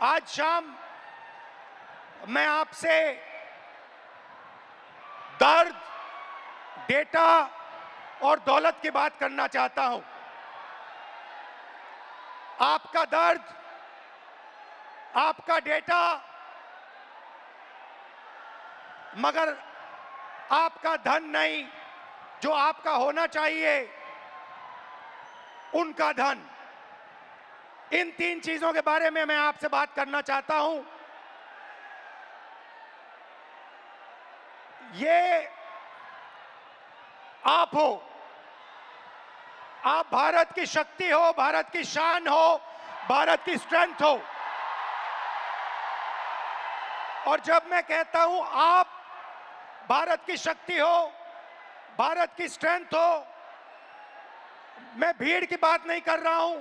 आज शाम मैं आपसे दर्द, डेटा और दौलत की बात करना चाहता हूं। आपका दर्द, आपका डेटा, मगर आपका धन नहीं, जो आपका होना चाहिए, उनका धन। इन तीन चीजों के बारे में मैं आपसे बात करना चाहता हूं। ये आप हो, आप भारत की शक्ति हो, भारत की शान हो, भारत की स्ट्रेंथ हो। और जब मैं कहता हूं आप भारत की शक्ति हो, भारत की स्ट्रेंथ हो, मैं भीड़ की बात नहीं कर रहा हूं।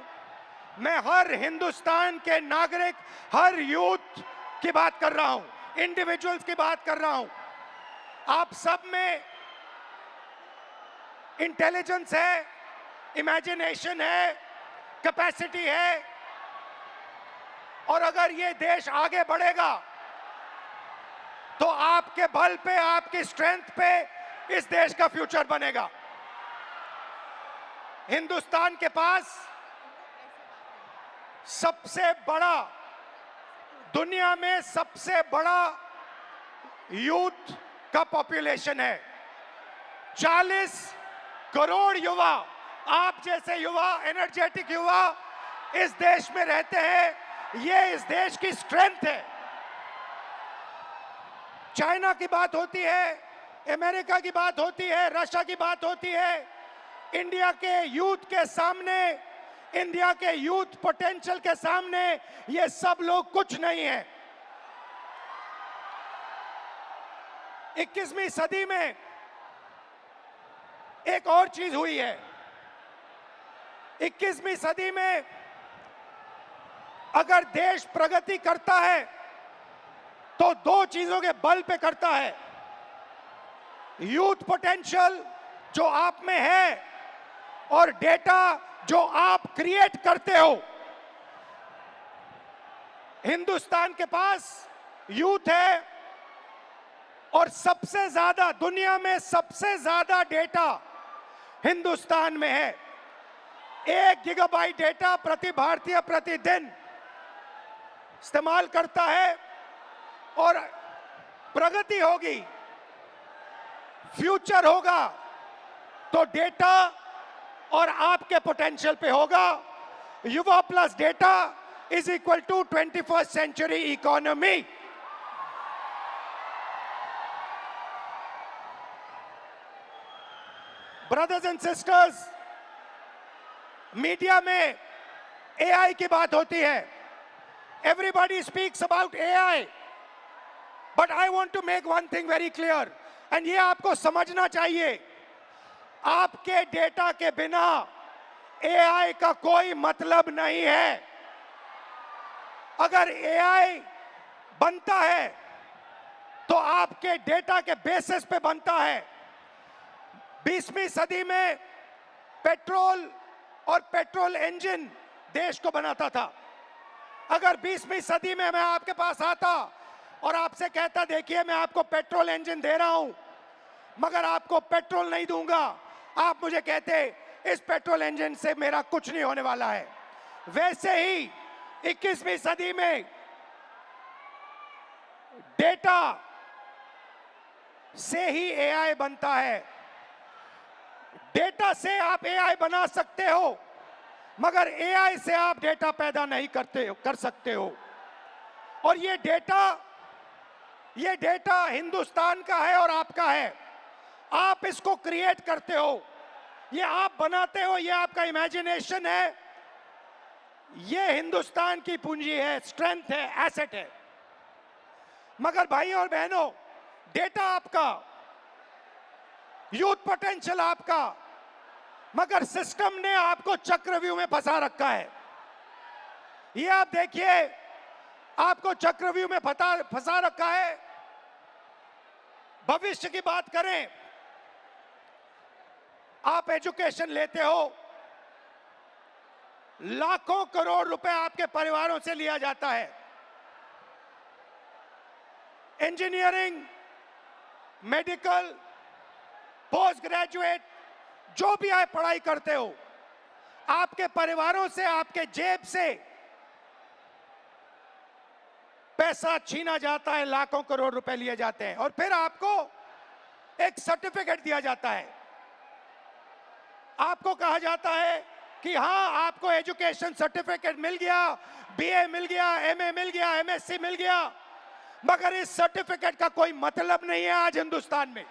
मैं हर हिंदुस्तान के नागरिक, हर यूथ की बात कर रहा हूं, इंडिविजुअल्स की बात कर रहा हूं। आप सब में इंटेलिजेंस है, इमेजिनेशन है, कैपेसिटी है, और अगर ये देश आगे बढ़ेगा तो आपके बल पे, आपकी स्ट्रेंथ पे इस देश का फ्यूचर बनेगा। हिंदुस्तान के पास सबसे बड़ा, दुनिया में सबसे बड़ा यूथ का पॉपुलेशन है। 40 करोड़ युवा, आप जैसे युवा, एनर्जेटिक युवा इस देश में रहते हैं। ये इस देश की स्ट्रेंथ है। चाइना की बात होती है, अमेरिका की बात होती है, रशिया की बात होती है, इंडिया के यूथ के सामने, इंडिया के यूथ पोटेंशियल के सामने ये सब लोग कुछ नहीं है। 21वीं सदी में एक और चीज हुई है। 21वीं सदी में अगर देश प्रगति करता है तो दो चीजों के बल पे करता है। यूथ पोटेंशियल जो आप में है और डेटा जो आप क्रिएट करते हो। हिंदुस्तान के पास यूथ है और सबसे ज्यादा, दुनिया में सबसे ज्यादा डेटा हिंदुस्तान में है। 1 गीगाबाइट डेटा प्रति भारतीय प्रतिदिन इस्तेमाल करता है। और प्रगति होगी, फ्यूचर होगा तो डेटा और आपके पोटेंशियल पे होगा। युवा plus data is equal to 21st century economy. Brothers and sisters, media में एआई की बात होती है। Everybody speaks about AI, but I want to make one thing very clear, and ये आपको समझना चाहिए। आपके डेटा के बिना एआई का कोई मतलब नहीं है। अगर एआई बनता है तो आपके डेटा के बेसिस पे बनता है। 20वीं सदी में पेट्रोल और पेट्रोल इंजन देश को बनाता था। अगर 20वीं सदी में मैं आपके पास आता और आपसे कहता, देखिए मैं आपको पेट्रोल इंजन दे रहा हूं, मगर आपको पेट्रोल नहीं दूंगा, आप मुझे कहते इस पेट्रोल इंजन से मेरा कुछ नहीं होने वाला है। वैसे ही 21वीं सदी में डेटा से ही एआई बनता है। डेटा से आप एआई बना सकते हो, मगर एआई से आप डेटा पैदा नहीं कर सकते हो। और ये डेटा हिंदुस्तान का है और आपका है। आप इसको क्रिएट करते हो, ये आप बनाते हो, ये आपका इमेजिनेशन है, ये हिंदुस्तान की पूंजी है, स्ट्रेंथ है, एसेट है। मगर भाई और बहनों, डेटा आपका, यूथ पोटेंशियल आपका, मगर सिस्टम ने आपको चक्रव्यूह में फंसा रखा है। ये आप देखिए, आपको चक्रव्यूह में फंसा रखा है। भविष्य की बात करें, आप एजुकेशन लेते हो, लाखों करोड़ रुपए आपके परिवारों से लिया जाता है। इंजीनियरिंग, मेडिकल, पोस्ट ग्रेजुएट, जो भी आप पढ़ाई करते हो, आपके परिवारों से, आपके जेब से पैसा छीना जाता है, लाखों करोड़ रुपए लिए जाते हैं और फिर आपको एक सर्टिफिकेट दिया जाता है। आपको कहा जाता है कि हां, आपको एजुकेशन सर्टिफिकेट मिल गया, बीए मिल गया, एमए मिल गया, एमएससी मिल गया, मगर इस सर्टिफिकेट का कोई मतलब नहीं है आज हिंदुस्तान में,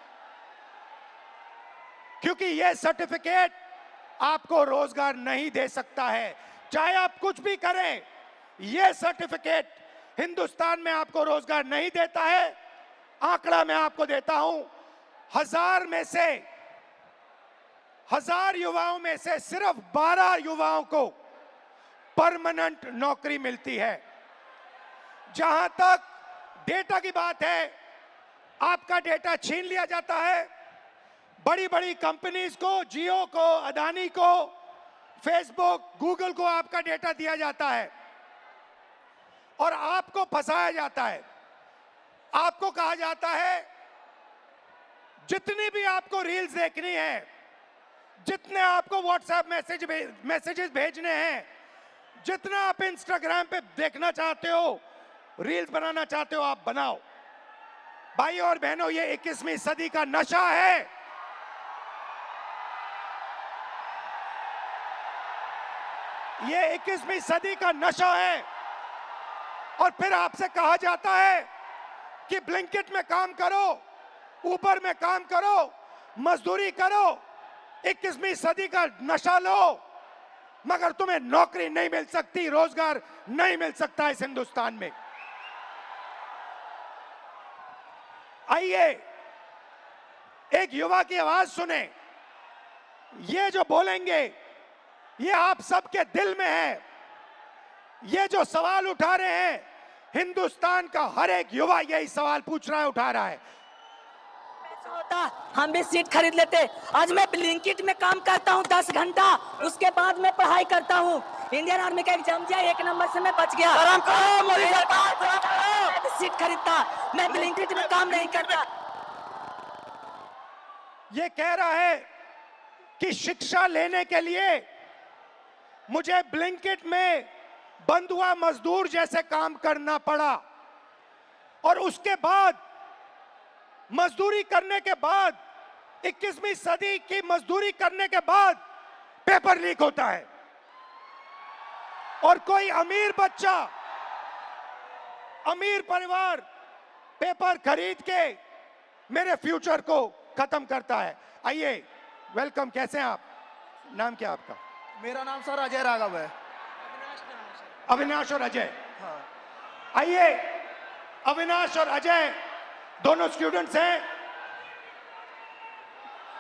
क्योंकि यह सर्टिफिकेट आपको रोजगार नहीं दे सकता है। चाहे आप कुछ भी करें, यह सर्टिफिकेट हिंदुस्तान में आपको रोजगार नहीं देता है। आंकड़ा मैं आपको देता हूं, 1000 युवाओं में से सिर्फ 12 युवाओं को परमानेंट नौकरी मिलती है। जहां तक डेटा की बात है, आपका डेटा छीन लिया जाता है। बड़ी बड़ी कंपनीज को, जियो को, अदानी को, फेसबुक, गूगल को आपका डेटा दिया जाता है और आपको फंसाया जाता है। आपको कहा जाता है जितनी भी आपको रील्स देखनी है, जितने आपको व्हाट्सएप मैसेजेस भेजने हैं, जितना आप इंस्टाग्राम पे देखना चाहते हो, रील्स बनाना चाहते हो, आप बनाओ। भाई और बहनों, ये 21वीं सदी का नशा है। ये 21वीं सदी का नशा है। और फिर आपसे कहा जाता है कि ब्लिंकिट में काम करो, ऊबर में काम करो, मजदूरी करो, 21वीं सदी का नशा लो, मगर तुम्हें नौकरी नहीं मिल सकती, रोजगार नहीं मिल सकता इस हिंदुस्तान में। आइए एक युवा की आवाज सुने। ये जो बोलेंगे, ये आप सबके दिल में है। ये जो सवाल उठा रहे हैं, हिंदुस्तान का हर एक युवा यही सवाल पूछ रहा है, उठा रहा है। होता हम भी सीट खरीद लेते। आज मैं ब्लिंकिट में काम करता हूँ 10 घंटा, उसके बाद मैं पढ़ाई करता हूँ। इंडियन आर्मी का एग्जाम दिया, 1 नंबर से मैं बच गया। सीट खरीदता, मैं ब्लिंकिट में काम नहीं करता। ये कह रहा है कि शिक्षा लेने के लिए मुझे ब्लिंकिट में बंधुआ मजदूर जैसे काम करना पड़ा और उसके बाद मजदूरी करने के बाद, 21वीं सदी की मजदूरी करने के बाद पेपर लीक होता है और कोई अमीर बच्चा, अमीर परिवार पेपर खरीद के मेरे फ्यूचर को खत्म करता है। आइए, वेलकम। कैसे हैं आप? नाम क्या आपका? मेरा नाम सर अजय राघव है। अविनाश और अजय। हाँ। आइए, अविनाश और अजय दोनों स्टूडेंट्स हैं,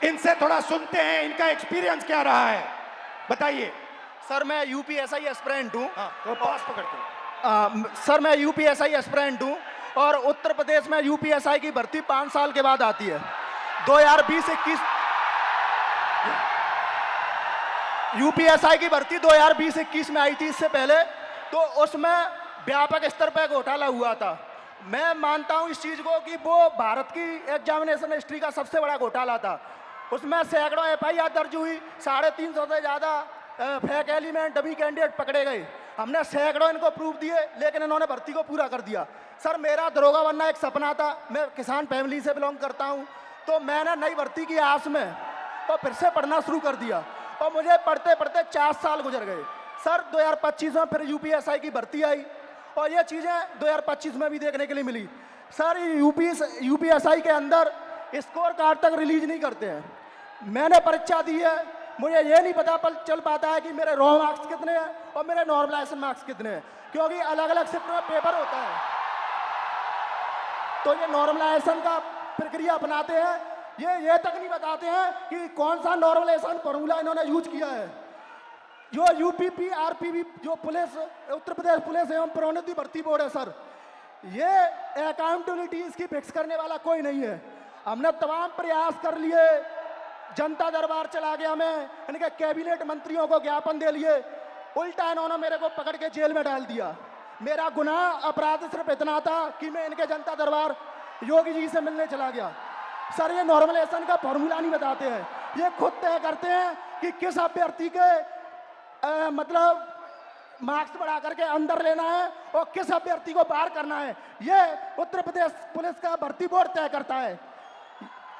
इनसे थोड़ा सुनते हैं, इनका एक्सपीरियंस क्या रहा है, बताइए। सर मैं यूपीएसआई एस्पिरेंट हूँ। तो पास पकड़ते हैं। सर मैं यूपीएसआई एस्पिरेंट हूँ और उत्तर प्रदेश में यूपीएसआई की भर्ती 5 साल के बाद आती है। 2020-21 यूपीएसआई की भर्ती 2020-21 में आई थी। इससे पहले तो उसमें व्यापक स्तर पर घोटाला हुआ था। मैं मानता हूं इस चीज को कि वो भारत की एग्जामिनेशन हिस्ट्री का सबसे बड़ा घोटाला था। उसमें सैकड़ों एफआईआर दर्ज हुई, 350 से ज़्यादा फेक एलिमेंट, डमी कैंडिडेट पकड़े गए। हमने सैकड़ों इनको प्रूफ दिए, लेकिन इन्होंने भर्ती को पूरा कर दिया। सर मेरा दरोगा बनना एक सपना था। मैं किसान फैमिली से बिलोंग करता हूँ, तो मैंने नई भर्ती की आस में तो फिर से पढ़ना शुरू कर दिया और मुझे पढ़ते पढ़ते 4 साल गुजर गए। सर 2025 में फिर यूपीएसआई की भर्ती आई और ये चीज़ें 2025 में भी देखने के लिए मिली। सर यूपीएसआई के अंदर स्कोर कार्ड तक रिलीज नहीं करते हैं। मैंने परीक्षा दी है, मुझे ये नहीं पता चल पाता है कि मेरे रॉ मार्क्स कितने हैं और मेरे नॉर्मलाइजेशन मार्क्स कितने हैं, क्योंकि अलग अलग शिफ्ट में पेपर होता है। तो ये नॉर्मलाइजेशन का प्रक्रिया अपनाते हैं, ये तक नहीं बताते हैं कि कौन सा नॉर्मलाइजेशन फॉर्मूला इन्होंने यूज किया है। जो यूपीपी आरपीबी जो पुलिस, उत्तर प्रदेश पुलिस एवं प्रोन्नति भर्ती बोर्ड है सर, ये अकाउंटेबिलिटी इसकी फिक्स करने वाला कोई नहीं है। हमने तमाम प्रयास कर लिए, जनता दरबार चला गया, मैं इनके कैबिनेट मंत्रियों को ज्ञापन दे लिए, उल्टा इन्होंने मेरे को पकड़ के जेल में डाल दिया। मेरा गुनाह अपराध सिर्फ इतना था कि मैं इनके जनता दरबार योगी जी से मिलने चला गया। सर ये नॉर्मलाइजेशन का फॉर्मूला नहीं बताते हैं, ये खुद तय करते हैं कि किस अभ्यर्थी के मतलब मार्क्स बढ़ा करके अंदर लेना है और किस अभ्यर्थी को बाहर करना है। ये उत्तर प्रदेश पुलिस का भर्ती बोर्ड तय करता है।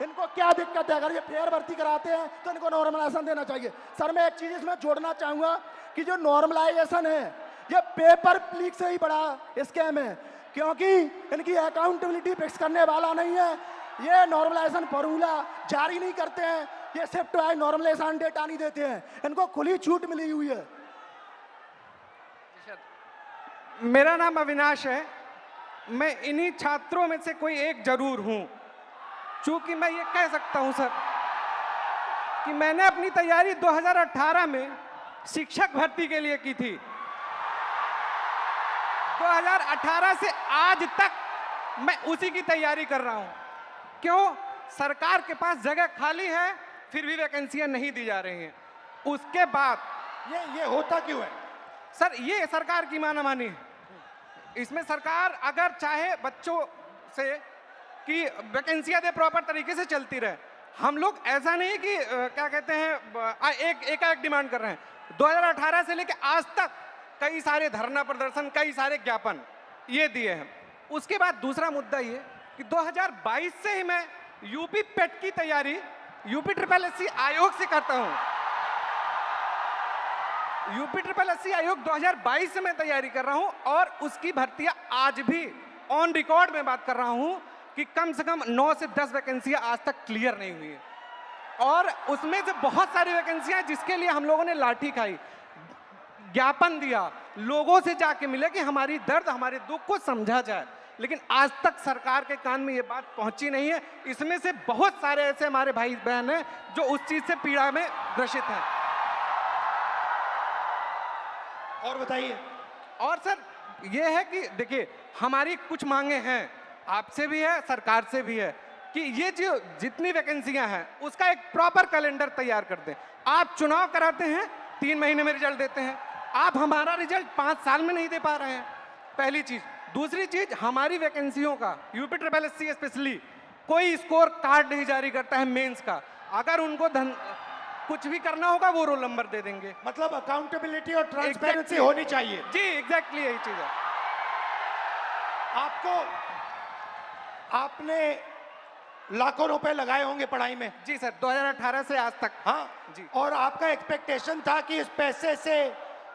इनको क्या दिक्कत है? अगर ये फेयर भर्ती कराते हैं तो इनको नॉर्मलाइजेशन देना चाहिए। सर मैं एक चीज इसमें जोड़ना चाहूंगा कि जो नॉर्मलाइजेशन है ये पेपर लीक से ही बड़ा स्कैम है, क्योंकि इनकी अकाउंटेबिलिटी फिक्स करने वाला नहीं है। ये नॉर्मलाइजेशन फॉर्मूला जारी नहीं करते हैं, ये शिफ्ट वाइज नॉर्मलाइजेशन डेटा नहीं देते हैं, इनको खुली छूट मिली हुई है। मेरा नाम अविनाश है, मैं इन्हीं छात्रों में से कोई एक जरूर हूं। चूंकि मैं ये कह सकता हूं सर कि मैंने अपनी तैयारी 2018 में शिक्षक भर्ती के लिए की थी। 2018 से आज तक मैं उसी की तैयारी कर रहा हूं। क्यों? सरकार के पास जगह खाली है, फिर भी वैकेंसियां नहीं दी जा रही हैं। उसके बाद ये होता क्यों है? सर ये सरकार की मानामानी है। इसमें सरकार अगर चाहे बच्चों से कि वैकेंसियां दे, प्रॉपर तरीके से चलती रहे। हम लोग ऐसा नहीं कि क्या कहते हैं एक डिमांड कर रहे हैं। 2018 से लेकर आज तक कई सारे धरना प्रदर्शन, कई सारे ज्ञापन ये दिए हैं। उसके बाद दूसरा मुद्दा ये कि 2022 से ही मैं यूपी पेट की तैयारी यूपी SSS आयोग से करता हूं। यूपी SSS आयोग 2022 से मैं तैयारी कर रहा हूं और उसकी भर्तियां आज भी ऑन रिकॉर्ड में बात कर रहा हूं कि कम से कम 9 से 10 वैकेंसियां आज तक क्लियर नहीं हुई है। और उसमें से बहुत सारी वैकेंसियां जिसके लिए हम लोगों ने लाठी खाई, ज्ञापन दिया, लोगों से जाके मिले कि हमारी दर्द, हमारे दुख को समझा जाए, लेकिन आज तक सरकार के कान में ये बात पहुंची नहीं है। इसमें से बहुत सारे ऐसे हमारे भाई बहन हैं जो उस चीज से पीड़ा में ग्रसित हैं। और बताइए। और सर ये है कि देखिए हमारी कुछ मांगे हैं, आपसे भी है, सरकार से भी है कि ये जो जितनी वैकेंसियां हैं उसका एक प्रॉपर कैलेंडर तैयार कर दें। आप चुनाव कराते हैं, 3 महीने में रिजल्ट देते हैं, आप हमारा रिजल्ट 5 साल में नहीं दे पा रहे हैं, पहली चीज। दूसरी चीज, हमारी वैकेंसियों का यूपी SSS स्पेशली कोई स्कोर कार्ड नहीं जारी करता है मेंस का। अगर उनको कुछ भी करना होगा वो रोल नंबर दे देंगे। मतलब अकाउंटेबिलिटी और ट्रांसपेरेंसी होनी चाहिए। जी एग्जैक्टली यही चीज है। आपने लाखों रुपए लगाए होंगे पढ़ाई में। जी सर, 2018 से आज तक। हाँ जी। और आपका एक्सपेक्टेशन था कि इस पैसे से,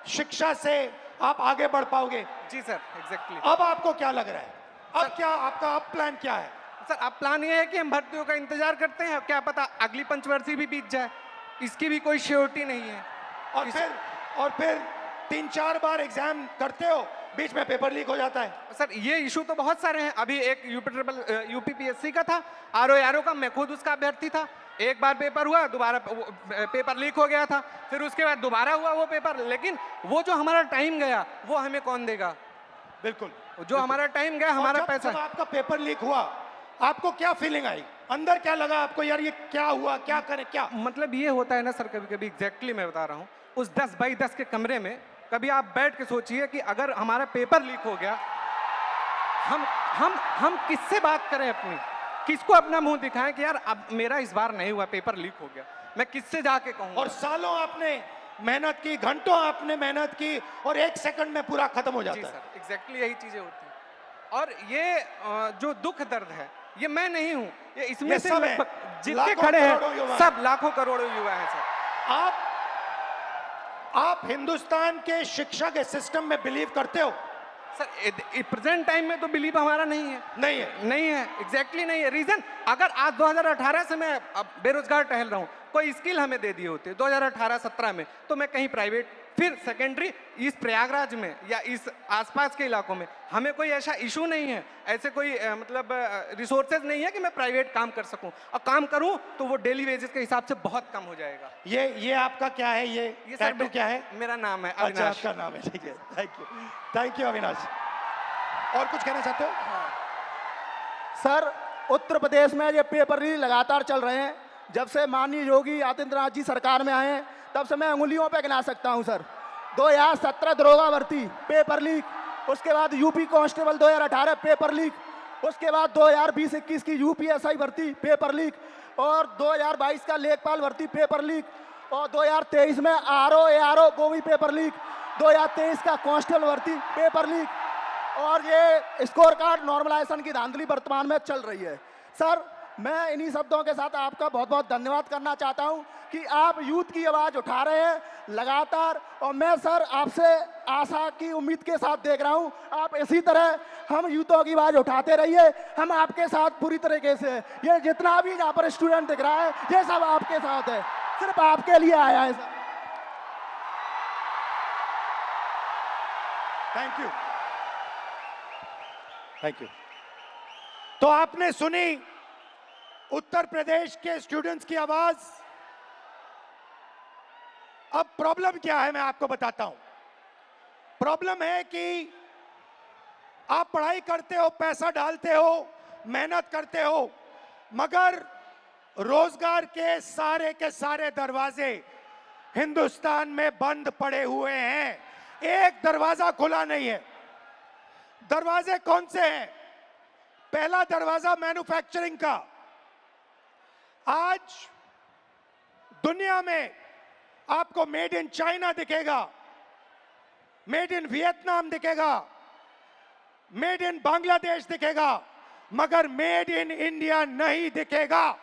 शिक्षा से आप आगे बढ़ पाओगे। जी सर एग्जैक्टली। अब आपको क्या लग रहा है? अब क्या आपका प्लान क्या है? सर अब प्लान ये है कि हम भर्तियों का इंतजार करते हैं, क्या पता अगली पंचवर्षीय भी बीत जाए, इसकी भी कोई श्योरिटी नहीं है। और फिर 3-4 बार एग्जाम करते हो, बीच में पेपर लीक हो जाता है। सर ये इशू तो बहुत सारे हैं। अभी एक यूपी PSC का था, RO का, मैं खुद उसका अभ्यर्थी था। एक बार पेपर हुआ, दोबारा पेपर लीक हो गया था, फिर उसके बाद दोबारा हुआ वो पेपर। लेकिन वो जो हमारा टाइम गया वो हमें कौन देगा? बिल्कुल, जो हमारा टाइम गया, हमारा पैसा। जब आपका पेपर लीक हुआ आपको क्या फीलिंग आई? अंदर क्या लगा आपको, यार ये क्या हुआ, क्या करें क्या? मतलब ये होता है ना सर, कभी कभी एग्जैक्टली मैं बता रहा हूँ, उस 10 बाई 10 के कमरे में कभी आप बैठ के सोचिए कि अगर हमारा पेपर लीक हो गया, हम किससे बात करें अपनी, किसको अपना मुंह दिखाएं कि यार अब मेरा इस बार नहीं हुआ, पेपर लीक हो गया, मैं किससे जाके कहूँ? और सालों आपने मेहनत की, घंटों आपने मेहनत की और 1 सेकंड में पूरा खत्म हो जाता है। सर एग्जैक्टली यही चीजें होती हैं। और ये जो दुख दर्द है, ये मैं नहीं हूँ, ये इसमें से जितने खड़े हैं सब लाखों करोड़ों युवा हैं सर। आप हिंदुस्तान के शिक्षा के सिस्टम में बिलीव करते हो? सर प्रेजेंट टाइम में तो बिलीव हमारा नहीं है। नहीं है एग्जैक्टली नहीं है। रीजन, अगर आज 2018 से मैं अब बेरोजगार टहल रहा हूँ, कोई स्किल हमें दे दिए होते 2018-17 में, तो मैं कहीं प्राइवेट, फिर सेकेंडरी, इस प्रयागराज में या इस आसपास के इलाकों में हमें कोई ऐसा इशू नहीं है, ऐसे कोई मतलब रिसोर्सेज नहीं है कि मैं प्राइवेट काम कर सकूं, और काम करूं तो वो डेली वेजेस के हिसाब से बहुत कम हो जाएगा। ये आपका क्या है? ये टैटू क्या है? मेरा नाम है अविनाश। अच्छा, आपका नाम है, ठीक है। Thank you Avinash. और कुछ कहना चाहते हो? सर उत्तर प्रदेश में ये पेपर लीक लगातार चल रहे हैं। जब से माननीय योगी आदित्यनाथ जी सरकार में आए हैं तब से मैं उंगलियों पे गिना सकता हूं सर। 2017 दरोगा भर्ती पेपर लीक, उसके बाद यूपी कांस्टेबल 2018 पेपर लीक, उसके बाद 2020-21 की यूपीएसआई भर्ती पेपर लीक, और 2022 का लेखपाल भर्ती पेपर लीक, और 2023 में आरओ एआरओ वो भी पेपर लीक, 2023 का कांस्टेबल भर्ती पेपर लीक, और ये स्कोर कार्ड नॉर्मलाइजेशन की धांधली वर्तमान में चल रही है। सर, मैं इन्हीं शब्दों के साथ आपका बहुत बहुत धन्यवाद करना चाहता हूं कि आप यूथ की आवाज़ उठा रहे हैं लगातार, और मैं सर आपसे आशा की उम्मीद के साथ देख रहा हूं आप इसी तरह हम यूथों की आवाज़ उठाते रहिए। हम आपके साथ पूरी तरीके से, ये जितना भी यहाँ पर स्टूडेंट दिख रहा है ये सब आपके साथ है, सिर्फ आपके लिए आया है sir. Thank you, thank you. तो आपने सुनी उत्तर प्रदेश के स्टूडेंट्स की आवाज। अब प्रॉब्लम क्या है मैं आपको बताता हूं। प्रॉब्लम है कि आप पढ़ाई करते हो, पैसा डालते हो, मेहनत करते हो, मगर रोजगार के सारे दरवाजे हिंदुस्तान में बंद पड़े हुए हैं, एक दरवाजा खुला नहीं है। दरवाजे कौन से हैं? पहला दरवाजा मैन्युफैक्चरिंग का। आज दुनिया में आपको मेड इन चाइना दिखेगा, मेड इन वियतनाम दिखेगा, मेड इन बांग्लादेश दिखेगा, मगर मेड इन इंडिया नहीं दिखेगा।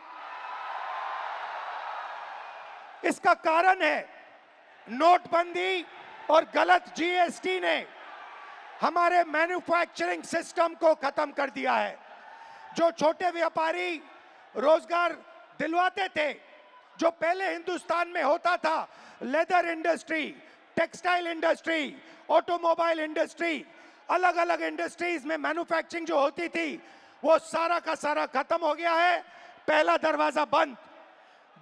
इसका कारण है नोटबंदी और गलत जीएसटी ने हमारे मैन्युफैक्चरिंग सिस्टम को खत्म कर दिया है। जो छोटे व्यापारी रोजगार दिलवाते थे, जो पहले हिंदुस्तान में होता था, leather industry, textile industry, automobile industry, अलग अलग इंडस्ट्रीज में मैन्युफैक्चरिंग जो होती थी, वो सारा का सारा खत्म हो गया है। पहला दरवाजा बंद।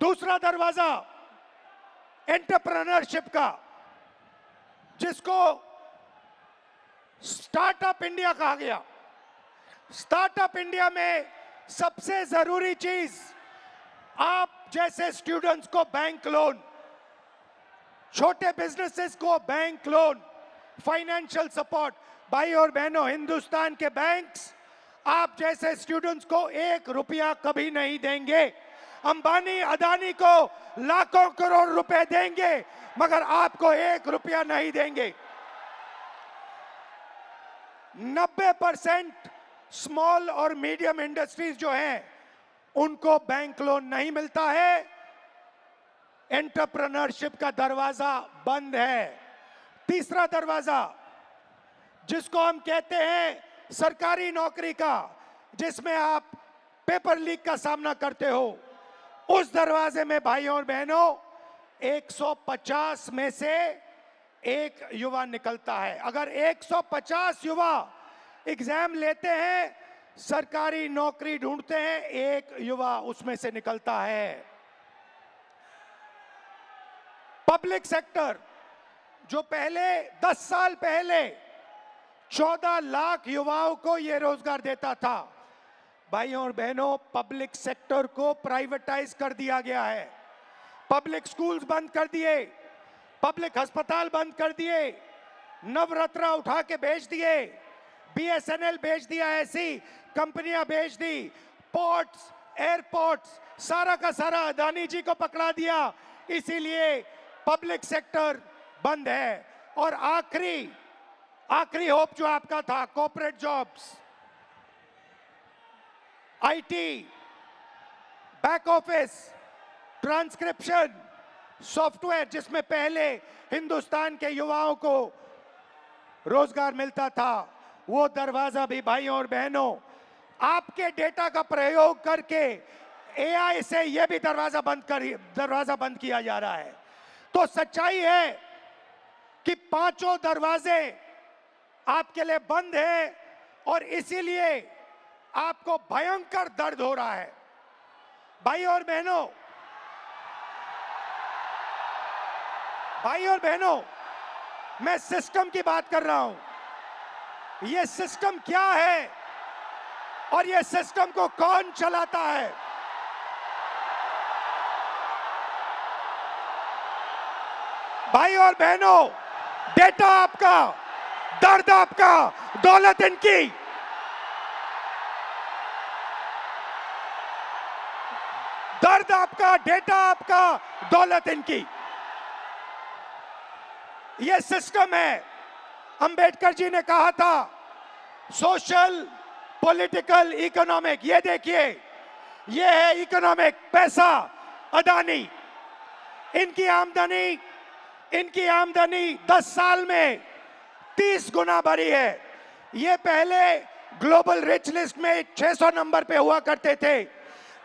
दूसरा दरवाजा एंटरप्रेन्योरशिप का, जिसको स्टार्टअप इंडिया कहा गया। स्टार्टअप इंडिया में सबसे जरूरी चीज आप जैसे स्टूडेंट्स को बैंक लोन, छोटे बिजनेसेस को बैंक लोन, फाइनेंशियल सपोर्ट। भाई और बहनों, हिंदुस्तान के बैंक्स आप जैसे स्टूडेंट्स को 1 रुपया कभी नहीं देंगे। अंबानी अदानी को लाखों करोड़ रुपए देंगे, मगर आपको 1 रुपया नहीं देंगे। 90% स्मॉल और मीडियम इंडस्ट्रीज जो हैं, उनको बैंक लोन नहीं मिलता है। एंटरप्रेन्योरशिप का दरवाजा बंद है। तीसरा दरवाजा, जिसको हम कहते हैं सरकारी नौकरी का, जिसमें आप पेपर लीक का सामना करते हो, उस दरवाजे में भाइयों और बहनों 150 में से एक युवा निकलता है। अगर 150 युवा एग्जाम लेते हैं, सरकारी नौकरी ढूंढते हैं, एक युवा उसमें से निकलता है। पब्लिक सेक्टर, जो पहले 10 साल पहले 14 लाख युवाओं को यह रोजगार देता था, भाइयों और बहनों, पब्लिक सेक्टर को प्राइवेटाइज कर दिया गया है। पब्लिक स्कूल्स बंद कर दिए, पब्लिक अस्पताल बंद कर दिए, नवरत्ना उठा के बेच दिए, बीएसएनएल बेच दिया, ऐसी कंपनियां बेच दी, पोर्ट्स, एयरपोर्ट्स, सारा का सारा अदानी जी को पकड़ा दिया। इसीलिए पब्लिक सेक्टर बंद है। और आखिरी होप जो आपका था, corporate jobs, IT, back office, transcription, software, जिसमें पहले हिंदुस्तान के युवाओं को रोजगार मिलता था, वो दरवाजा भी भाइयों और बहनों आपके डेटा का प्रयोग करके एआई से यह भी दरवाजा बंद किया जा रहा है। तो सच्चाई है कि पांचों दरवाजे आपके लिए बंद हैं, और इसीलिए आपको भयंकर दर्द हो रहा है। भाइयों और बहनों, मैं सिस्टम की बात कर रहा हूं। यह सिस्टम क्या है और यह सिस्टम को कौन चलाता है? भाई और बहनों, डेटा आपका, दर्द आपका, दौलत इनकी। मर्द आपका, डेटा आपका, दौलत इनकी। ये सिस्टम है। अंबेडकर जी ने कहा था सोशल, पॉलिटिकल, इकोनॉमिक। ये देखिए, ये है इकोनॉमिक, पैसा, अदानी। इनकी आमदनी 10 साल में 30 गुना बढ़ी है। ये पहले ग्लोबल रिच लिस्ट में 600 नंबर पे हुआ करते थे,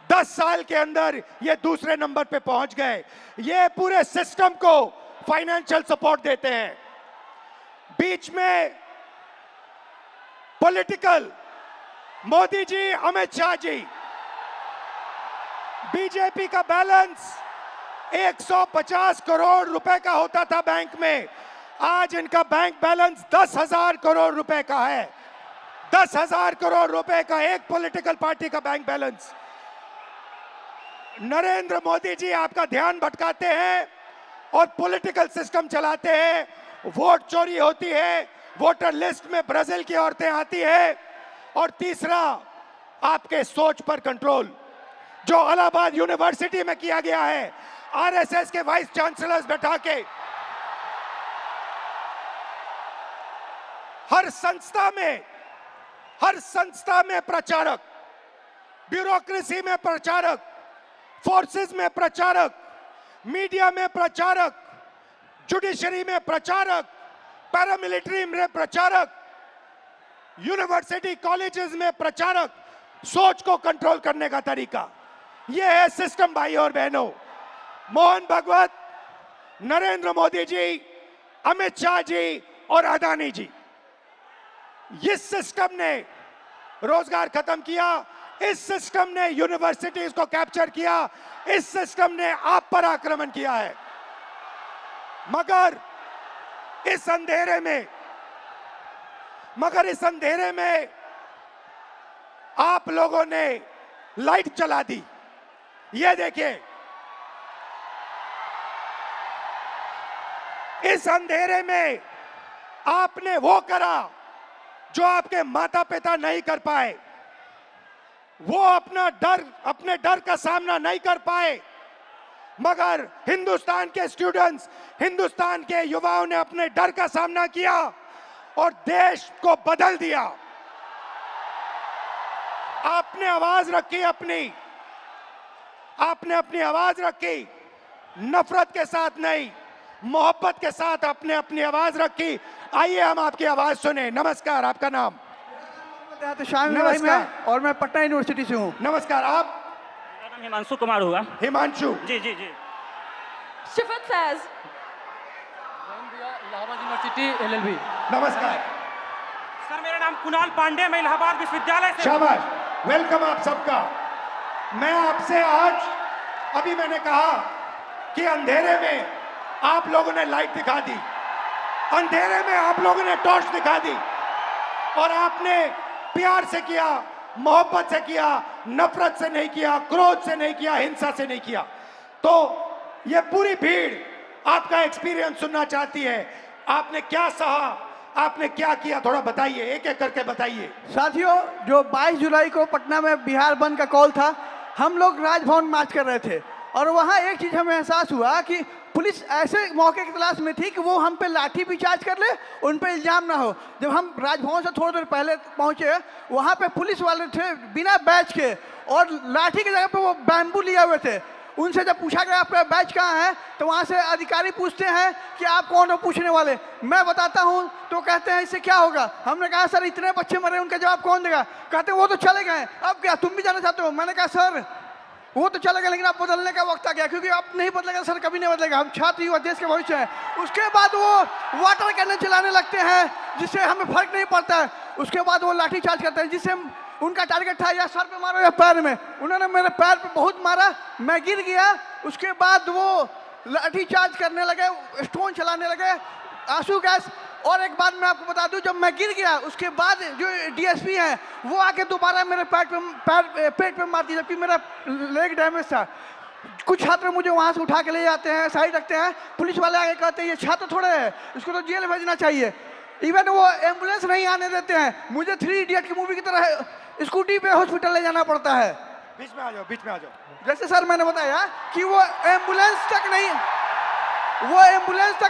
10 साल के अंदर ये दूसरे नंबर पे पहुंच गए। ये पूरे सिस्टम को फाइनेंशियल सपोर्ट देते हैं। बीच में पॉलिटिकल, मोदी जी, अमित शाह जी। बीजेपी का बैलेंस 150 करोड़ रुपए का होता था बैंक में, आज इनका बैंक बैलेंस 10,000 करोड़ रुपए का है। 10,000 करोड़ रुपए का एक पॉलिटिकल पार्टी का बैंक बैलेंस। नरेंद्र मोदी जी आपका ध्यान भटकाते हैं और पॉलिटिकल सिस्टम चलाते हैं। वोट चोरी होती है, वोटर लिस्ट में ब्राजील की औरतें आती है। और तीसरा, आपके सोच पर कंट्रोल, जो इलाहाबाद यूनिवर्सिटी में किया गया है, आरएसएस के वाइस चांसलर्स बैठा के हर संस्था में प्रचारक, ब्यूरोक्रेसी में प्रचारक, फोर्सेस में प्रचारक, मीडिया में प्रचारक, जुडिशरी में प्रचारक, पैरामिलिट्री में प्रचारक, यूनिवर्सिटी कॉलेजेस में प्रचारक। सोच को कंट्रोल करने का तरीका यह है सिस्टम। भाई और बहनों, मोहन भागवत, नरेंद्र मोदी जी, अमित शाह जी और अदानी जी, इस सिस्टम ने रोजगार खत्म किया। इस सिस्टम ने यूनिवर्सिटीज को कैप्चर किया। इस सिस्टम ने आप पर आक्रमण किया है। मगर इस अंधेरे में आप लोगों ने लाइट चला दी। ये देखिए, इस अंधेरे में आपने वो करा जो आपके माता पिता नहीं कर पाए। वो अपने डर का सामना नहीं कर पाए, मगर हिंदुस्तान के स्टूडेंट्स, हिंदुस्तान के युवाओं ने अपने डर का सामना किया और देश को बदल दिया। आपने आवाज रखी आपने अपनी आवाज रखी, नफरत के साथ नहीं, मोहब्बत के साथ आपने अपनी आवाज रखी। आइए हम आपकी आवाज सुने। नमस्कार, आपका नाम? नमस्कार। और मैं पटना यूनिवर्सिटी से हूँ। नमस्कार। आप? मेरा नाम हिमांशु कुमार हुआ। हिमांशु जी जी जी। शिफत फैज, इलाहाबाद यूनिवर्सिटी LLB। नमस्कार सर, मेरा नाम कुणाल पांडे, मैं इलाहाबाद विश्वविद्यालय से। शाबाश, वेलकम आप सबका। मैं आपसे आज, अभी मैंने कहा कि अंधेरे में आप लोगों ने लाइट दिखा दी, अंधेरे में आप लोगों ने टॉर्च दिखा दी, और आपने प्यार से किया, मोहब्बत से किया, नफरत से नहीं किया, क्रोध से नहीं किया, हिंसा से नहीं किया। तो ये पूरी भीड़ आपका एक्सपीरियंस सुनना चाहती है। आपने क्या सहा, आपने क्या किया, थोड़ा बताइए, एक एक करके बताइए। साथियों, जो 22 जुलाई को पटना में बिहार बंद का कॉल था, हम लोग राजभवन मार्च कर रहे थे और वहाँ एक चीज़ हमें एहसास हुआ कि पुलिस ऐसे मौके की तलाश में थी कि वो हम पे लाठी भी चार्ज कर ले, उन पे इल्जाम ना हो। जब हम राजभवन से थोड़ी देर पहले पहुँचे, वहाँ पे पुलिस वाले थे बिना बैच के, और लाठी की जगह पे वो बैम्बू लिए हुए थे। उनसे जब पूछा गया आपका बैच कहाँ है, तो वहाँ से अधिकारी पूछते हैं कि आप कौन हो पूछने वाले। मैं बताता हूँ तो कहते हैं इससे क्या होगा। हमने कहा सर इतने बच्चे मरे, उनका जवाब कौन देगा। कहते वो तो चले गए, अब क्या तुम भी जाना चाहते हो। मैंने कहा सर वो तो चले गए, लेकिन अब बदलने का वक्त आ गया, क्योंकि अब नहीं बदलेगा सर, कभी नहीं बदलेगा। हम छात्र युवा देश के भविष्य हैं। उसके बाद वो वाटर कैनन चलाने लगते हैं, जिससे हमें फर्क नहीं पड़ता है। उसके बाद वो लाठी चार्ज करते हैं, जिससे उनका टारगेट था या सर पे मारो या पैर में। उन्होंने मेरे पैर पे बहुत मारा, मैं गिर गया। उसके बाद वो लाठी चार्ज करने लगे, स्टोन चलाने लगे, आंसू गैस। और एक बात मैं आपको बता दूं, जब मैं गिर गया उसके बाद जो DSP हैं वो आके दोबारा मेरे पेट पे मार दी, जबकि मेरा लेग डैमेज था। कुछ छात्र मुझे वहाँ से उठा के ले जाते हैं, साइड रखते हैं। पुलिस वाले आगे कहते हैं ये छात्र थोड़े हैं, इसको तो जेल भेजना चाहिए। इवन वो एम्बुलेंस नहीं आने देते हैं। मुझे 3 इडियट की मूवी की तरह स्कूटी पे हॉस्पिटल ले जाना पड़ता है। बीच में आ जाओ, बीच में आ जाओ। जैसे सर मैंने बताया कि वो एम्बुलेंस तक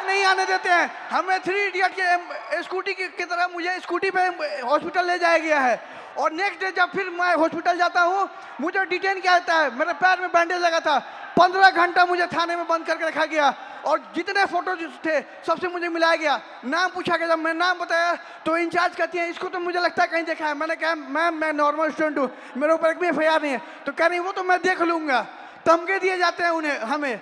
नहीं आने देते हैं। हमें 3 इडियट के स्कूटी की तरह मुझे स्कूटी पे हॉस्पिटल ले जाया गया है और नेक्स्ट डे जब फिर मैं हॉस्पिटल जाता हूँ मुझे डिटेन किया जाता है। मेरे पैर में बैंडेज लगा था, 15 घंटा मुझे थाने में बंद करके रखा गया और जितने फोटो थे सबसे मुझे मिलाया गया। नाम पूछा गया, जब मैं नाम बताया तो इंचार्ज कहती है इसको तो मुझे लगता है कहीं देखा है। मैंने कहा मैम मैं नॉर्मल स्टूडेंट हूँ, मेरे ऊपर एक भी FIR नहीं है। तो कह रही वो तो मैं देख लूँगा। धमके दिए जाते हैं उन्हें। हमें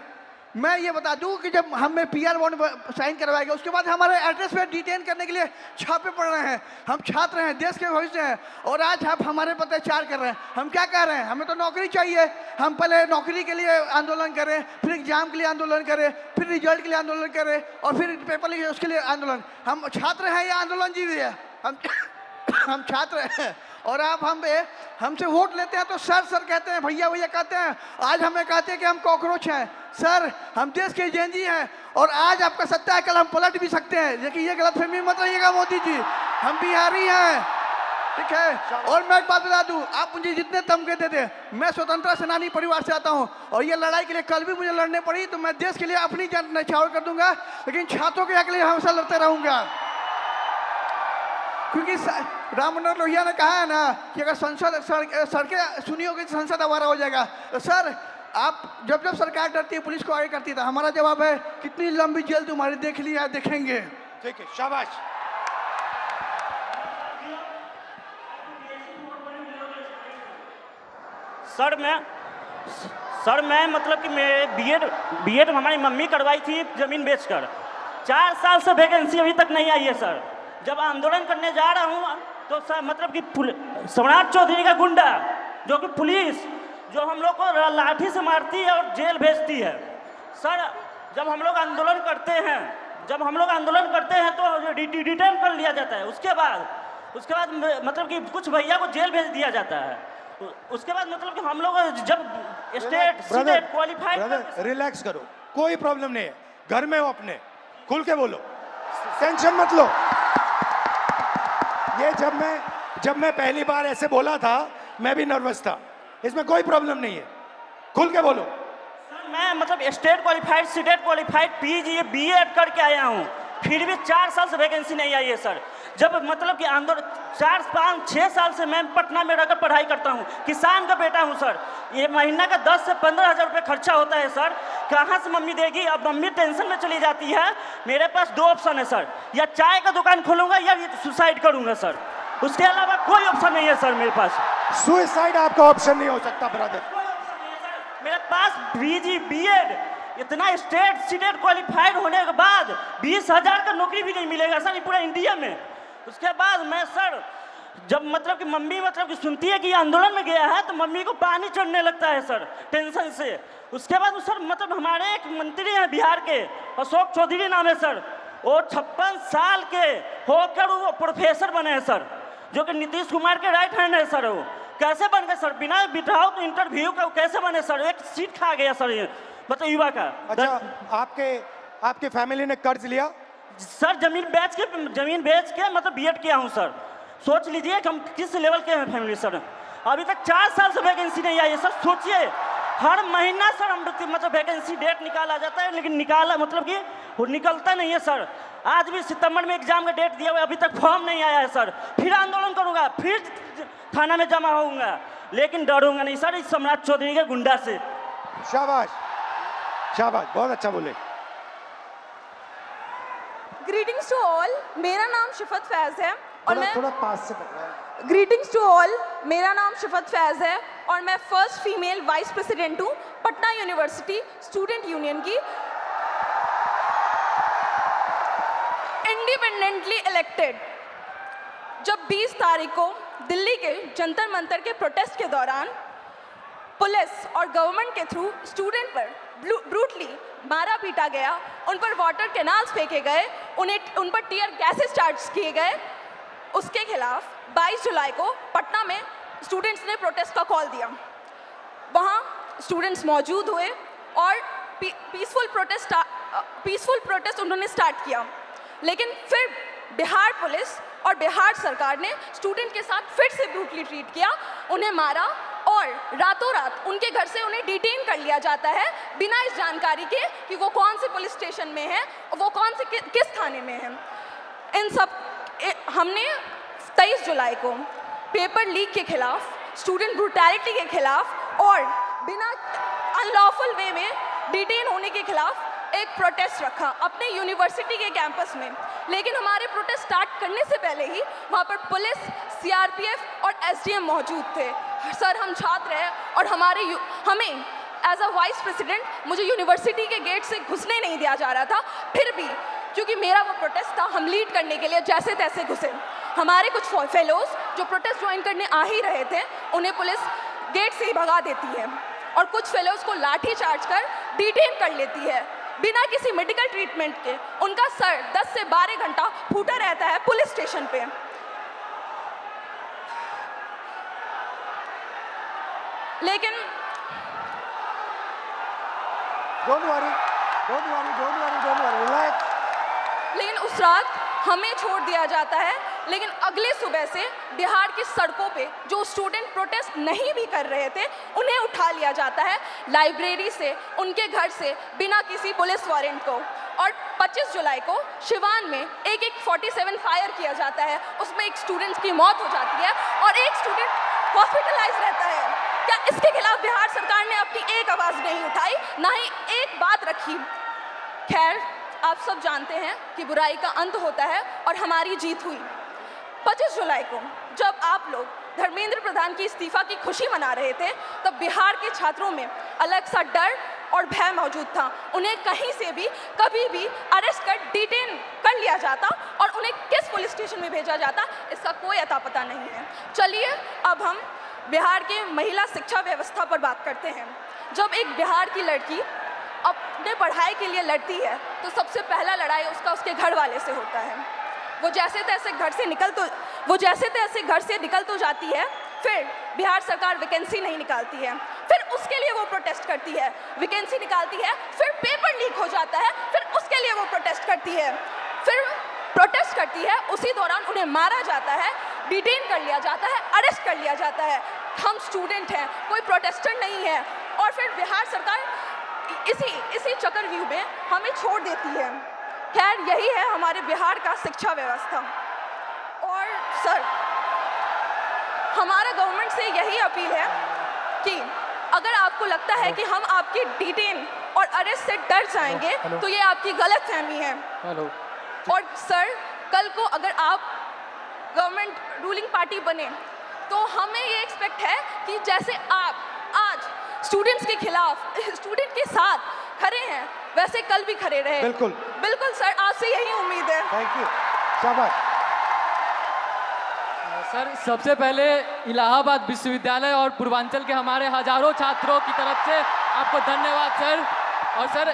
मैं ये बता दूं कि जब हमें PR बॉन्ड साइन करवाया गया उसके बाद हमारे एड्रेस पे डिटेन करने के लिए छापे पड़ रहे हैं। हम छात्र हैं, देश के भविष्य हैं और आज आप हमारे पर अत्याचार कर रहे हैं। हम क्या कह रहे हैं, हमें तो नौकरी चाहिए। हम पहले नौकरी के लिए आंदोलन करें, फिर एग्जाम के लिए आंदोलन करें, फिर रिजल्ट के लिए आंदोलन करें और फिर पेपर लिखे उसके लिए आंदोलन। हम छात्र हैं या आंदोलन जीवी है? हम छात्र हैं और आप हमसे वोट लेते हैं तो सर कहते हैं, भैया कहते हैं। आज हमें कहते हैं कि हम कॉकरोच हैं। सर हम देश के जेनजी हैं और आज आपका सत्ता है, कल हम पलट भी सकते हैं। लेकिन ये गलतफहमी मत रहिएगा मोदी जी, हम बिहारी हैं, ठीक है। और मैं एक बात बता दूं, आप मुझे जितने धमके देते, मैं स्वतंत्रता सेनानी परिवार से आता हूं और ये लड़ाई के लिए कल भी मुझे लड़ने पड़ी तो मैं देश के लिए अपनी जान न्यौछावर कर दूंगा, लेकिन छात्रों के हक के लिए हमेशा लड़ते रहूंगा। क्योंकि राम मनोहर लोहिया ने कहा है ना कि अगर सड़कें सुनी होगी तो संसद आवारा हो जाएगा। तो सर आप जब सरकार डरती है पुलिस को आगे करती है, तो हमारा जवाब है कितनी लंबी जेल तुम्हारी देख लिया देखेंगे। ठीक है, शाबाश। सर मैं मतलब कि मैं बीएड हमारी मम्मी करवाई थी ज़मीन बेचकर। 4 साल से वैकेंसी अभी तक नहीं आई है सर। जब आंदोलन करने जा रहा हूँ तो सर मतलब कि सम्राट चौधरी का गुंडा जो कि पुलिस जो हम लोग को लाठी से मारती है और जेल भेजती है। सर जब हम लोग आंदोलन करते हैं तो डिटेन कर लिया जाता है। उसके बाद मतलब कि कुछ भैया को जेल भेज दिया जाता है। उसके बाद मतलब कि हम लोग जब स्टेट क्वालिफाइड। रिलैक्स करो, कोई प्रॉब्लम नहीं है, घर में हो अपने, खुल के बोलो, टेंशन मत लो। ये जब मैं पहली बार ऐसे बोला था मैं भी नर्वस था, इसमें कोई प्रॉब्लम नहीं है, खुल के बोलो। सर मैं मतलब state qualified state qualified PG BEd करके आया हूँ, फिर भी 4 साल से वैकेंसी नहीं आई है सर। जब मतलब कि आंदोलन 4, 5, 6 साल से मैं पटना में रहकर पढ़ाई करता हूँ, किसान का बेटा हूँ सर। ये महीना का 10 से 15 हज़ार रुपये खर्चा होता है सर, कहाँ से मम्मी देगी? अब मम्मी टेंशन में चली जाती है। मेरे पास 2 ऑप्शन है सर, या चाय का दुकान खोलूँगा या सुसाइड करूँगा सर, उसके अलावा कोई ऑप्शन नहीं है सर मेरे पास। सुसाइड आपका ऑप्शन नहीं हो सकता ब्रदर। मेरे पास PG BEd इतना स्टेट क्वालिफाइड होने के बाद 20,000 का नौकरी भी नहीं मिलेगा सर पूरा इंडिया में। उसके बाद मैं सर जब मतलब कि मम्मी मतलब कि सुनती है कि आंदोलन में गया है तो मम्मी को पानी चढ़ने लगता है सर टेंशन से। उसके बाद सर मतलब हमारे एक मंत्री हैं बिहार के, अशोक चौधरी नाम है सर, वो 56 साल के होकर वो प्रोफेसर बने हैं सर, जो कि नीतीश कुमार के राइट हैंड है सर। वो कैसे बन गए सर? बिना बिठाओ तो इंटरव्यू का कैसे बने सर? एक सीट खा गया सर ये मतलब युवा का। अच्छा आपके फैमिली ने कर्ज लिया? सर जमीन बेच के मतलब BEd किया हूँ सर। सोच लीजिए कि हम किस लेवल के हैं फैमिली सर। अभी तक 4 साल से वैकेंसी नहीं आई है सर। सोचिए हर महीना सर हम मतलब वैकेंसी डेट निकाला जाता है, लेकिन निकलता नहीं है सर। आज भी सितंबर में एग्जाम का डेट दिया हुआ है, अभी तक फॉर्म नहीं आया है सर। फिर आंदोलन करूंगा, फिर थाना में जमा होऊंगा, लेकिन डरूंगा नहीं सर इस सम्राट चौधरी के गुंडा से। शाबाश शाबाश, बहुत अच्छा बोले। ग्रीटिंग्स टू ऑल, मेरा नाम शिफत फैज है और मैं थोड़ा पास से पकड़ा। ग्रीटिंग्स टू ऑल, मेरा नाम शिफत फैज है और मैं फर्स्ट फीमेल वाइस प्रेसिडेंट हूँ पटना यूनिवर्सिटी स्टूडेंट यूनियन की, इंडिपेंडेंटली इलेक्टेड। जब 20 तारीख को दिल्ली के जंतर मंतर के प्रोटेस्ट के दौरान पुलिस और गवर्नमेंट के थ्रू स्टूडेंट पर ब्रूटली मारा पीटा गया, उन पर वाटर कैनाल्स फेंके गए, उन पर टीयर गैसेस चार्ज किए गए, उसके खिलाफ 22 जुलाई को पटना में स्टूडेंट्स ने प्रोटेस्ट का कॉल दिया। वहाँ स्टूडेंट्स मौजूद हुए और पीसफुल प्रोटेस्ट उन्होंने स्टार्ट किया, लेकिन फिर बिहार पुलिस और बिहार सरकार ने स्टूडेंट के साथ फिर से ब्रूटली ट्रीट किया, उन्हें मारा और रातों रात उनके घर से उन्हें डिटेन कर लिया जाता है बिना इस जानकारी के कि वो कौन से पुलिस स्टेशन में है, वो कौन से किस थाने में है। इन सब हमने 23 जुलाई को पेपर लीक के खिलाफ, स्टूडेंट ब्रूटैलिटी के खिलाफ और बिना अनलॉफुल वे में डिटेन होने के खिलाफ एक प्रोटेस्ट रखा अपने यूनिवर्सिटी के कैंपस में। लेकिन हमारे प्रोटेस्ट स्टार्ट करने से पहले ही वहाँ पर पुलिस, सीआरपीएफ और एसडीएम मौजूद थे। सर, हम छात्र हैं और हमें एज अ वाइस प्रेसिडेंट मुझे यूनिवर्सिटी के गेट से घुसने नहीं दिया जा रहा था। फिर भी क्योंकि मेरा वो प्रोटेस्ट था, हम लीड करने के लिए जैसे तैसे घुसे। हमारे कुछ फेलोज जो प्रोटेस्ट ज्वाइन करने आ ही रहे थे, उन्हें पुलिस गेट से ही भगा देती है और कुछ फेलोज को लाठी चार्ज कर डिटेन कर लेती है बिना किसी मेडिकल ट्रीटमेंट के। उनका सर 10 से 12 घंटा फूटा रहता है पुलिस स्टेशन पे। लेकिन Don't worry, relax. लेकिन उस रात हमें छोड़ दिया जाता है। लेकिन अगले सुबह से बिहार की सड़कों पे जो स्टूडेंट प्रोटेस्ट नहीं भी कर रहे थे, उन्हें उठा लिया जाता है लाइब्रेरी से, उनके घर से, बिना किसी पुलिस वारंट को। और 25 जुलाई को सिवान में एक 47 फायर किया जाता है, उसमें एक स्टूडेंट की मौत हो जाती है और एक स्टूडेंट हॉस्पिटलाइज रहता है। क्या इसके खिलाफ बिहार सरकार ने अपनी एक आवाज़ नहीं उठाई, ना ही एक बात रखी? खैर, आप सब जानते हैं कि बुराई का अंत होता है और हमारी जीत हुई। 25 जुलाई को जब आप लोग धर्मेंद्र प्रधान की इस्तीफा की खुशी मना रहे थे, तब बिहार के छात्रों में अलग सा डर और भय मौजूद था। उन्हें कहीं से भी कभी भी अरेस्ट कर डिटेन कर लिया जाता और उन्हें किस पुलिस स्टेशन में भेजा जाता, इसका कोई अता पता नहीं है। चलिए अब हम बिहार के महिला शिक्षा व्यवस्था पर बात करते हैं। जब एक बिहार की लड़की अपने पढ़ाई के लिए लड़ती है तो सबसे पहला लड़ाई उसका उसके घर वाले से होता है। वो जैसे तैसे घर से निकल तो जाती है, फिर बिहार सरकार वैकेंसी नहीं निकालती है, फिर उसके लिए वो प्रोटेस्ट करती है, वैकेंसी निकालती है, फिर पेपर लीक हो जाता है, फिर उसके लिए वो प्रोटेस्ट करती है, फिर प्रोटेस्ट करती है, उसी दौरान उन्हें मारा जाता है, डिटेन कर लिया जाता है, अरेस्ट कर लिया जाता है। हम स्टूडेंट हैं, कोई प्रोटेस्टर नहीं है, और फिर बिहार सरकार इसी चक्रव्यूह में हमें छोड़ देती है। खैर, यही है हमारे बिहार का शिक्षा व्यवस्था। और सर, हमारा गवर्नमेंट से यही अपील है कि अगर आपको लगता है कि हम आपके डिटेन और अरेस्ट से डर जाएंगे तो ये आपकी गलतफहमी है। और सर, कल को अगर आप गवर्नमेंट रूलिंग पार्टी बने तो हमें ये एक्सपेक्ट है कि जैसे आप आज स्टूडेंट्स के खिलाफ, स्टूडेंट के साथ खड़े हैं, वैसे कल भी खड़े रहे। बिल्कुल सर, आपसे यही उम्मीद है। थैंक यू, शाबाश। सर, सबसे पहले इलाहाबाद विश्वविद्यालय और पूर्वांचल के हमारे हजारों छात्रों की तरफ से आपको धन्यवाद सर। और सर,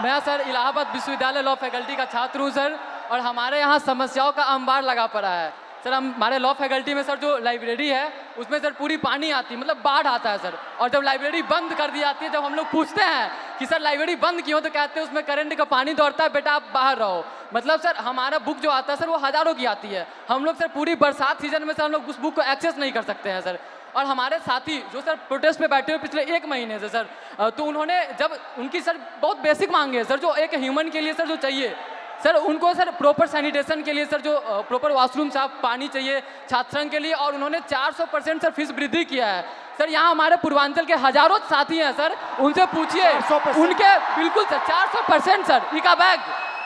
मैं सर इलाहाबाद विश्वविद्यालय लॉ फैकल्टी का छात्र हूँ सर, और हमारे यहाँ समस्याओं का अंबार लगा पड़ा है सर। हमारे लॉ फैकल्टी में सर जो लाइब्रेरी है उसमें सर पूरी पानी आती है, मतलब बाढ़ आता है सर। और जब लाइब्रेरी बंद कर दी जाती है, जब हम लोग पूछते हैं कि सर लाइब्रेरी बंद क्यों, तो कहते हैं उसमें करंट का पानी दौड़ता है, बेटा आप बाहर रहो। मतलब सर हमारा बुक जो आता है सर वो हज़ारों की आती है, हम लोग सर पूरी बरसात सीजन में सर हम लोग उस बुक को एक्सेस नहीं कर सकते हैं सर। और हमारे साथी जो सर प्रोटेस्ट पे बैठे हुए पिछले 1 महीने से सर, तो उन्होंने जब उनकी सर बहुत बेसिक मांगे सर, जो एक ह्यूमन के लिए सर जो चाहिए सर, उनको सर प्रॉपर सैनिटेशन के लिए सर जो प्रॉपर वॉशरूम साफ पानी चाहिए छात्र संघ के लिए, और उन्होंने 400% सर फीस वृद्धि किया है सर। यहाँ हमारे पूर्वांचल के हजारों साथी हैं सर, उनसे पूछिए, उनके बिल्कुल सर 400% सर इका बैग,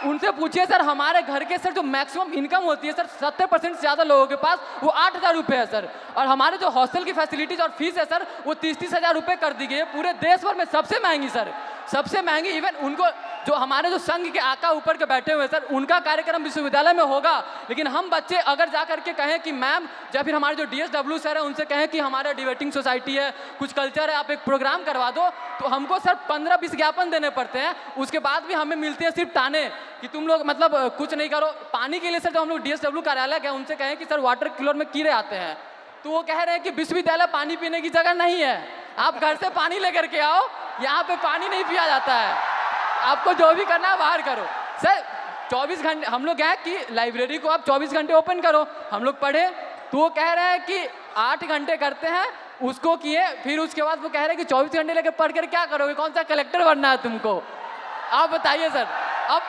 उनसे पूछिए सर। हमारे घर के सर जो मैक्सिमम इनकम होती है सर 70% से ज़्यादा लोगों के पास वो 8,000 रुपये है सर। और हमारे जो हॉस्टल की फैसिलिटीज और फीस है सर वो 30-30 हज़ार रुपये कर दी गई है, पूरे देश भर में सबसे महंगी सर, सबसे महंगी। इवन उनको जो हमारे जो संघ के आका ऊपर के बैठे हुए सर, उनका कार्यक्रम विश्वविद्यालय में होगा, लेकिन हम बच्चे अगर जा करके कहें कि मैम, या फिर हमारे जो DSW सर है उनसे कहें कि हमारा डिबेटिंग सोसाइटी है, कुछ कल्चर है, आप एक प्रोग्राम करवा दो, तो हमको सर 15-20 ज्ञापन देने पड़ते हैं। उसके बाद भी हमें मिलते हैं सिर्फ ताने कि तुम लोग मतलब कुछ नहीं करो। पानी के लिए सर जो हम लोग DSW कार्यालय गए, उनसे कहें कि सर वाटर कूलर में कीड़े आते हैं, तो वो कह रहे हैं कि विश्वविद्यालय पानी पीने की जगह नहीं है, आप घर से पानी लेकर के आओ, यहाँ पे पानी नहीं पिया जाता है, आपको जो भी करना है बाहर करो। सर 24 घंटे हम लोग क्या कि लाइब्रेरी को आप 24 घंटे ओपन करो, हम लोग पढ़े, तो वो कह रहे हैं कि 8 घंटे करते हैं, उसको किए, फिर उसके बाद वो कह रहे हैं कि 24 घंटे लेके पढ़ कर क्या करोगे, कौन सा कलेक्टर बनना है तुमको, आप बताइए सर। अब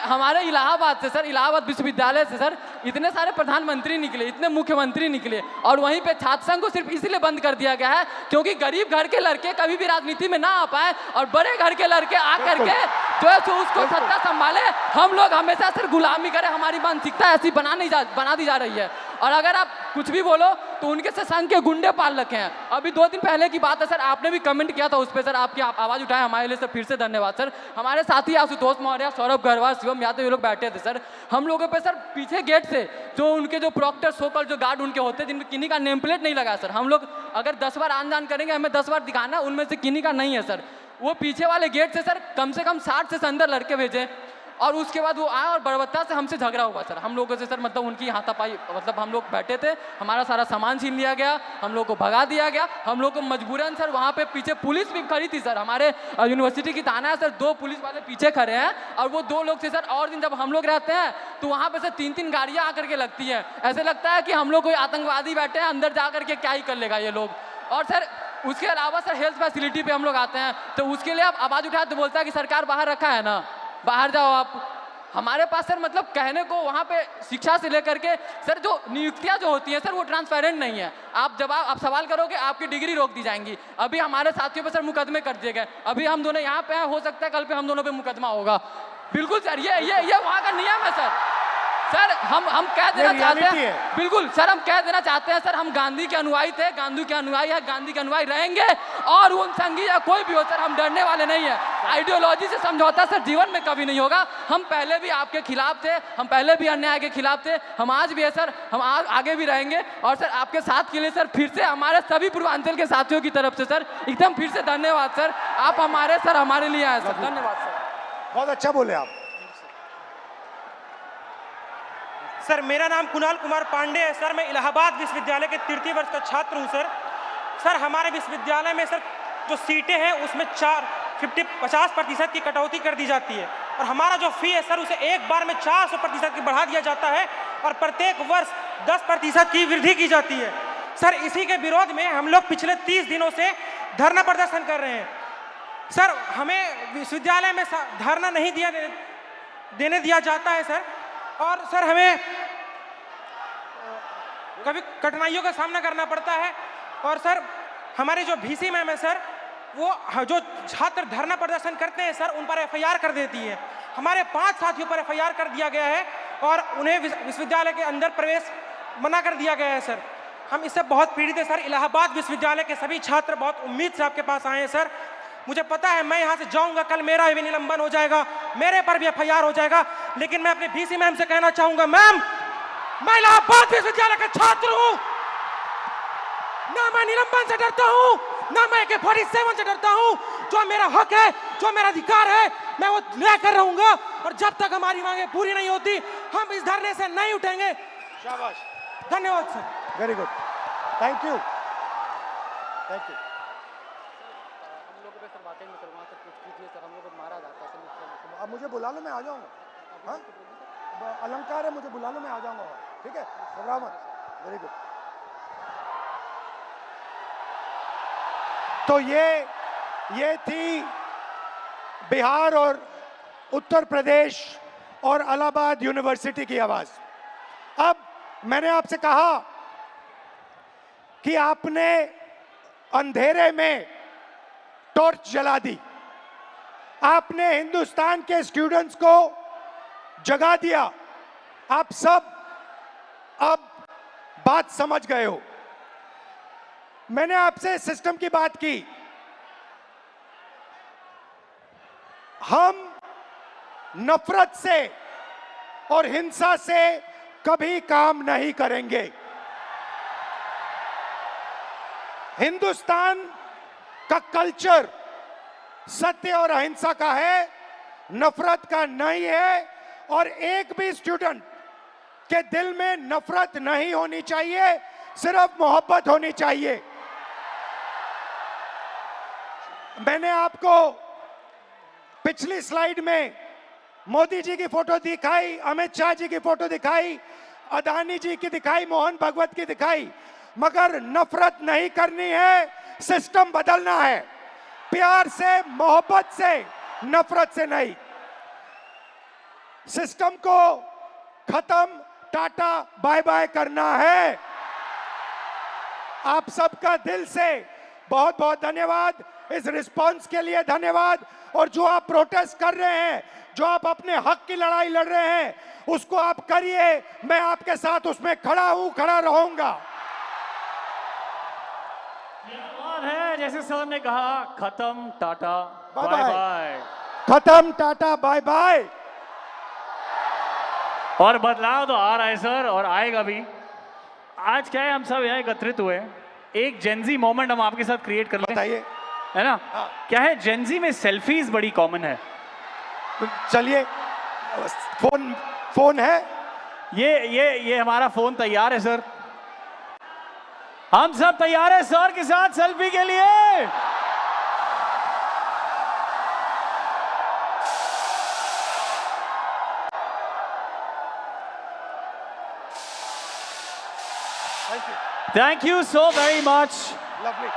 हमारे इलाहाबाद से सर, इलाहाबाद विश्वविद्यालय से सर इतने सारे प्रधानमंत्री निकले, इतने मुख्यमंत्री निकले, और वहीं पे छात्र संघ को सिर्फ इसलिए बंद कर दिया गया है क्योंकि गरीब घर के लड़के कभी भी राजनीति में ना आ पाए और बड़े घर के लड़के आकर के जो है सो उसको सत्ता संभाले, हम लोग हमेशा सर गुलामी करें, हमारी मानसिकता ऐसी बना दी जा रही है। और अगर आप कुछ भी बोलो तो उनके से संघ के गुंडे पाल रखे हैं। अभी 2 दिन पहले की बात है सर, आपने भी कमेंट किया था उस पर सर, आपकी आवाज़ उठाए, हमारे लिए सर फिर से धन्यवाद सर। हमारे साथी आशुतोष मौर्य, सौरभ गरवाल, शिवम यादव, ये लोग बैठे थे सर, हम लोगों पे सर पीछे गेट से जो उनके जो प्रॉक्टर सोकल जो गार्ड उनके होते हैं जिनमें किन्हीं का नेम प्लेट नहीं लगा सर, हम लोग अगर 10 बार आन जान करेंगे हमें 10 बार दिखाना, उनमें से किन्हीं का नहीं है सर। वो पीछे वाले गेट से सर कम से कम 60 से अंदर लड़के भेजे, और उसके बाद वो आए और बर्बरता से हमसे झगड़ा हुआ सर, हम लोगों से सर, मतलब उनकी हाथापाई, मतलब हम लोग बैठे थे, हमारा सारा सामान छीन लिया गया, हम लोग को भगा दिया गया, हम लोग को मजबूरन सर वहाँ पे पीछे पुलिस भी खड़ी थी सर, हमारे यूनिवर्सिटी की थाना है सर, 2 पुलिस वाले पीछे खड़े हैं, और वो 2 लोग थे सर। और दिन जब हम लोग रहते हैं तो वहाँ पे सर 3-3 गाड़ियाँ आकर के लगती है, ऐसे लगता है कि हम लोग कोई आतंकवादी बैठे हैं, अंदर जा करके क्या ही कर लेगा ये लोग। और सर उसके अलावा सर हेल्थ फैसिलिटी पे हम लोग आते हैं तो उसके लिए आप आवाज़ उठाए तो बोलता है कि सरकार बाहर रखा है ना, बाहर जाओ आप। हमारे पास सर मतलब कहने को वहाँ पे शिक्षा से लेकर के सर जो नियुक्तियाँ जो होती हैं सर वो ट्रांसपेरेंट नहीं है। आप सवाल करोगे आपकी डिग्री रोक दी जाएंगी। अभी हमारे साथियों पे सर मुकदमे कर दिए गए, अभी हम दोनों यहाँ पे हैं, हो सकता है कल पे हम दोनों पे मुकदमा होगा। बिल्कुल सर, ये वहाँ का नियम है सर हम कह देना चाहते हैं, बिल्कुल सर हम कह देना चाहते हैं सर, हम गांधी के अनुयायी थे, गांधी के अनुयायी है, गांधी के अनुयायी रहेंगे, और उन संघी या कोई भी हो सर हम डरने वाले नहीं है। आइडियोलॉजी से समझौता सर जीवन में कभी नहीं होगा। हम पहले भी आपके खिलाफ थे, हम पहले भी अन्याय के खिलाफ थे, हम आज भी है सर, हम आगे भी रहेंगे। और सर आपके साथ के लिए सर फिर से हमारे सभी पूर्वांचल के साथियों की तरफ से सर एकदम फिर से धन्यवाद सर, आप हमारे लिए आए सर, धन्यवाद सर। बहुत अच्छा बोले आप। सर मेरा नाम कुणाल कुमार पांडे है सर, मैं इलाहाबाद विश्वविद्यालय के 3य वर्ष का छात्र हूं सर हमारे विश्वविद्यालय में सर जो सीटें हैं उसमें 50% की कटौती कर दी जाती है, और हमारा जो फी है सर उसे एक बार में 400% की बढ़ा दिया जाता है, और प्रत्येक वर्ष 10% की वृद्धि की जाती है। सर इसी के विरोध में हम लोग पिछले 30 दिनों से धरना प्रदर्शन कर रहे हैं। सर हमें विश्वविद्यालय में धरना नहीं देने दिया जाता है सर, और सर हमें कभी कठिनाइयों का सामना करना पड़ता है। और सर हमारे जो VC मैम है सर, वो जो छात्र धरना प्रदर्शन करते हैं सर उन पर FIR कर देती है। हमारे 5 साथियों पर FIR कर दिया गया है और उन्हें विश्वविद्यालय के अंदर प्रवेश मना कर दिया गया है सर। हम इससे बहुत पीड़ित है सर। इलाहाबाद विश्वविद्यालय के सभी छात्र बहुत उम्मीद से आपके पास आए हैं सर। मुझे पता है मैं यहाँ से जाऊंगा, कल मेरा भी निलंबन हो जाएगा, मेरे पर भी FIR हो जाएगा, लेकिन मैं अपने VC मैम से कहना चाहूंगा, मैम मैं इलाहाबाद विश्वविद्यालय का छात्र हूँ, ना मैं निलंबन से डरता हूँ, ना मैं AK-47 से डरता हूँ। जो मेरा हक है, जो मेरा अधिकार है, मैं वो लेकर रहूंगा, और जब तक हमारी मांगे पूरी नहीं होती हम इस धरने से नहीं उठेंगे। शाबाश, धन्यवाद sir. Very good, thank you, thank you. अब मुझे बुला लो, मैं आ जाऊंगा। हाँ, अलंकार है, मुझे बुला लो, मैं आ जाऊंगा। ठीक है, घबराओ मत। Very good. तो ये थी बिहार और उत्तर प्रदेश और इलाहाबाद यूनिवर्सिटी की आवाज। अब मैंने आपसे कहा कि आपने अंधेरे में टॉर्च जला दी, आपने हिंदुस्तान के स्टूडेंट्स को जगा दिया। आप सब अब बात समझ गए हो। मैंने आपसे सिस्टम की बात की। हम नफरत से और हिंसा से कभी काम नहीं करेंगे। हिंदुस्तान का कल्चर सत्य और अहिंसा का है, नफरत का नहीं है। और एक भी स्टूडेंट के दिल में नफरत नहीं होनी चाहिए, सिर्फ मोहब्बत होनी चाहिए। मैंने आपको पिछली स्लाइड में मोदी जी की फोटो दिखाई, अमित शाह जी की फोटो दिखाई, अदानी जी की दिखाई, मोहन भगवत की दिखाई, मगर नफरत नहीं करनी है, सिस्टम बदलना है। प्यार से, मोहब्बत से, नफरत से नहीं। सिस्टम को खत्म, टाटा बाय बाय करना है। आप सबका दिल से बहुत बहुत धन्यवाद, इस रिस्पांस के लिए धन्यवाद। और जो आप प्रोटेस्ट कर रहे हैं, जो आप अपने हक की लड़ाई लड़ रहे हैं, उसको आप करिए, मैं आपके साथ उसमें खड़ा हूं, खड़ा रहूंगा। है जैसे सर ने कहा, खत्म tata bye bye bye. Bye, खत्म टाटा बाय बाय। और बदलाव तो आ रहा है सर, और आएगा भी। आज क्या है, हम सब यहाँ एकत्रित हुए, एक जेंजी मोमेंट हम आपके साथ क्रिएट कर लें, बताइए, है ना? क्या है, जेंजी में सेल्फीज बड़ी कॉमन है। चलिए, फोन है, ये हमारा फोन तैयार है सर, हम सब तैयार है सर के साथ सेल्फी के लिए। Thank you, thank you so very much. Lovely.